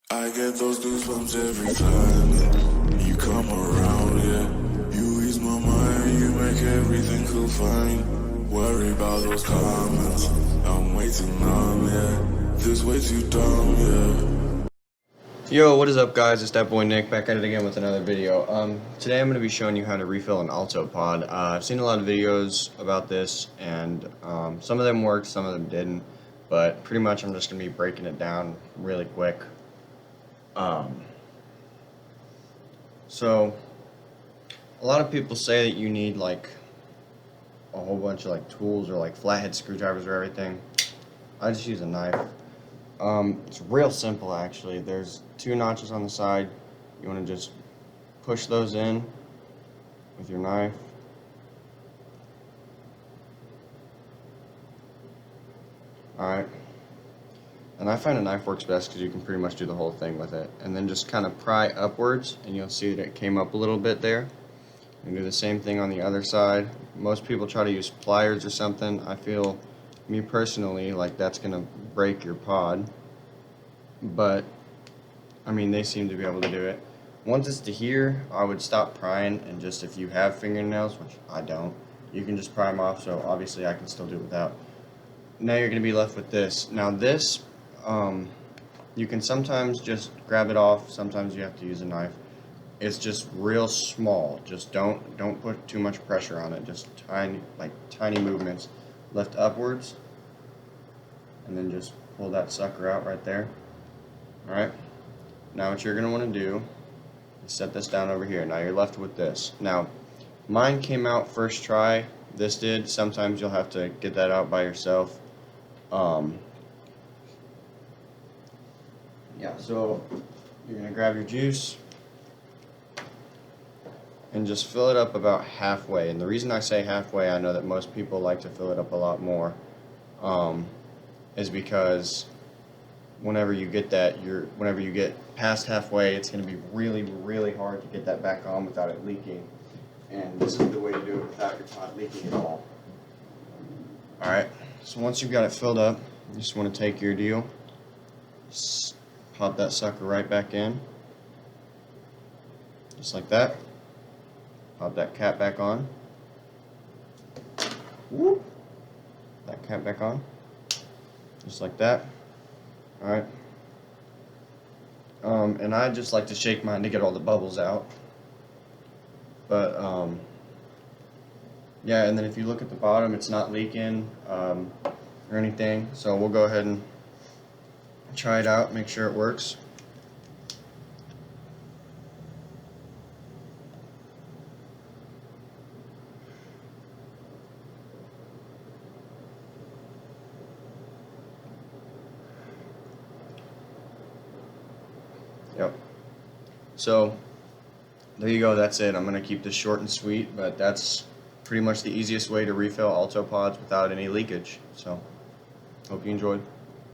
I get those goosebumps every time you come around, yeah. You ease my mind, you make everything feel fine. Worry about those comments, I'm way too numb, yeah. This way too dumb, yeah. Yo, what is up, guys? It's that boy Nick back at it again with another video. Today I'm going to be showing you how to refill an Alto Pod. I've seen a lot of videos about this, and some of them worked, some of them didn't. But pretty much I'm just going to be breaking it down really quick. So a lot of people say that you need like a whole bunch of like tools or like flathead screwdrivers or everything. I just use a knife. It's real simple actually. There's two notches on the side. You want to just push those in with your knife. Alright. And I find a knife works best because you can pretty much do the whole thing with it. And then just kind of pry upwards, and you'll see that it came up a little bit there. And do the same thing on the other side. Most people try to use pliers or something. I feel, me personally, like that's going to break your pod. But, I mean, they seem to be able to do it. Once it's to here, I would stop prying, and just if you have fingernails, which I don't, you can just pry them off, so obviously I can still do it without. Now you're going to be left with this. Now this, you can sometimes just grab it off, sometimes you have to use a knife. It's just real small. Just don't put too much pressure on it. Just tiny movements. Lift upwards, and then just pull that sucker out right there. Alright? Now what you're going to want to do is set this down over here. Now you're left with this. Now, mine came out first try. This did. Sometimes you'll have to get that out by yourself. Yeah, so you're going to grab your juice and just fill it up about halfway. And the reason I say halfway, I know that most people like to fill it up a lot more, is because whenever you get past halfway, it's going to be really, really hard to get that back on without it leaking. And this is the way to do it without your pot leaking at all. Alright, so once you've got it filled up, you just want to take your deal, just pop that sucker right back in, just like that. Pop that cap back on. Whoop. That cap back on, just like that. Alright. And I just like to shake mine to get all the bubbles out. But, yeah, and then if you look at the bottom, it's not leaking or anything. So we'll go ahead and try it out, make sure it works. Yep. So there you go, that's it. I'm going to keep this short and sweet, but that's pretty much the easiest way to refill Alto Pods without any leakage. So hope you enjoyed.